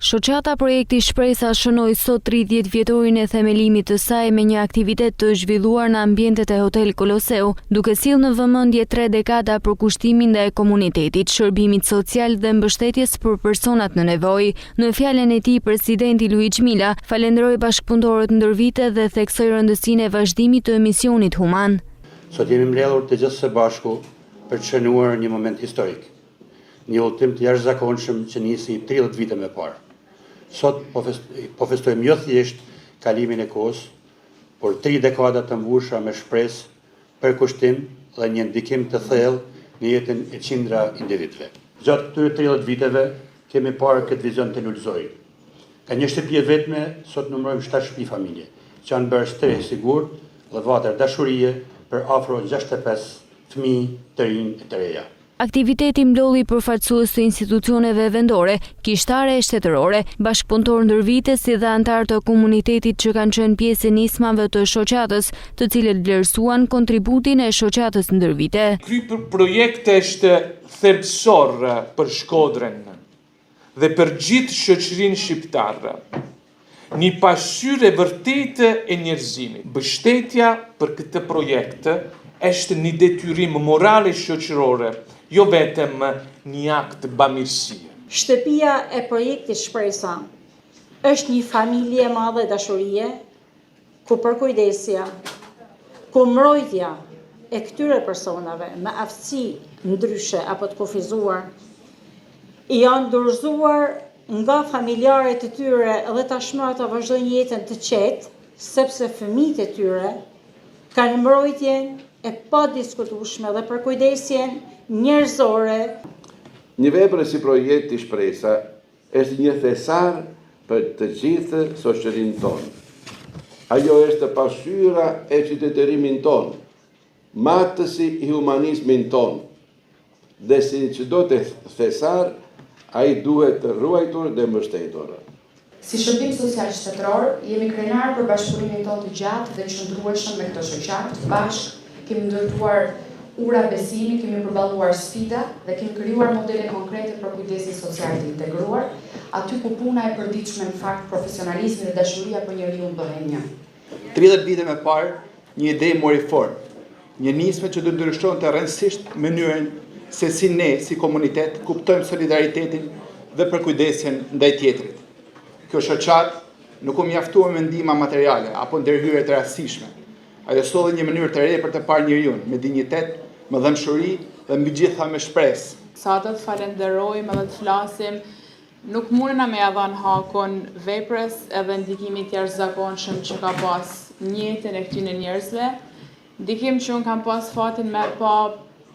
Shoqata Projekti Shpresa shënoi sot 30 vjetorin e themelimit të saj me një aktivitet të zhvilluar në ambientet e Hotel Koloseu, duke sjellë në vëmendje 3 dekada për kushtimin ndaj komunitetit, shërbimit social dhe mbështetjes për personat në nevojë. Në fjalën e tij, presidenti Luiç Mila falenderoi bashkëpunëtorët ndër vite dhe theksoi rëndësinë e vazhdimit të misionit human. Sot jemi mbledhur të gjithë së bashku për të shënuar një moment historik, një udhëtim të jashtëzakonshëm që nisi 30 vite më parë. Sot po festojmë jo thjesht kalimin e kohës, por 3 dekada të mbushura me shpresë, përkushtim dhe një ndikim të thellë në jetën e qindra individëve. Gjatë këtyre 30 viteve kemi parë këtë vizion të nulëzoj. Ka një shtëpi e vetme, sot numërojmë 7 shtëpi familje, që janë bërë shtëpi sigurt dhe vatër dashurie për afro 65 fëmijë të rinj e të reja. Aktiviteti mblodhi përfaqësues të institucioneve vendore, kishtare e shtetërore, bashkëpunëtor ndër vite si dhe antar të komunitetit që kanë qenë pjesë e nismave të shoqatës, të cilët vlerësuan kontributin e shoqatës ndër vite. Ky projekt është thelbësor për Shkodrën dhe për gjithë shoqërinë shqiptare. Një pasqyrë e vërtetë e njerëzimit. Mbështetja për këtë projekt është një detyrim moral e shoqërore, jo vetëm një akt bamirësie. Shtëpia e Projektit Shpresa është një familje e madhe dashurie, ku përkujdesja, ku mbrojtja e këtyre personave me aftësi ndryshe apo të kufizuar, janë dorëzuar nga familjarët e tyre dhe tashmë ata vazhdojnë jetën të qetë, sepse fëmijët e tyre kanë mbrojtjen e pa diskutueshme dhe përkujdesjen njerëzore. Një vepër si Projekti Shpresa është një thesar për të gjithë shoqërinë tonë. Ajo është pasqyra e qytetërimit tonë, matësi i humanizmin tonë, dhe si çdo thesar, ai duhet të ruajtur dhe mbështetur. Si shërbim social shtetëror, jemi krenar për bashkëpunimin tonë të gjatë dhe qëndrueshëm me këto shoqat. Bashkë kemi ndërtuar ura besimi, kemi përballuar sfida dhe kemi krijuar modele konkrete për kujdesin social të integruar, aty ku puna e përditshme në fakt profesionalizmi dhe dashuria për njeriu bëhen një. 30 vite më parë, një ide mori formë, një nismë që do ndryshonte rrëndësisht mënyrën se si ne, si komunitet, kuptojmë solidaritetin dhe përkujdesjen ndaj tjetrit. Kjo shoqat nuk u mjaftua me ndihma materiale apo ndërhyrje të rastishme. Ajo solli një mënyrë të re për të parë njeriu me dinjitet, me dëmshuri dhe mbi gjitha me shpresë. Sa të falenderojmë dhe të flasim, nuk mundena me ia dhënë hakun veprës edhe ndikimit jashtëzakonshëm që ka pas në jetën e këtyre njerëzve. Ndikim që unë kam pas fatin me pa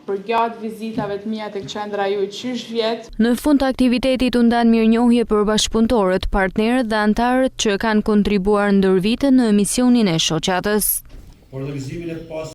për gjatë vizitave të mia tek qendra juaj 6 vjet. Në fund të aktivitetit u ndan mirënjohje për bashkëpunëtorët, partnerët dhe antarët që kanë kontribuar ndër vite në misionin e shoqatës.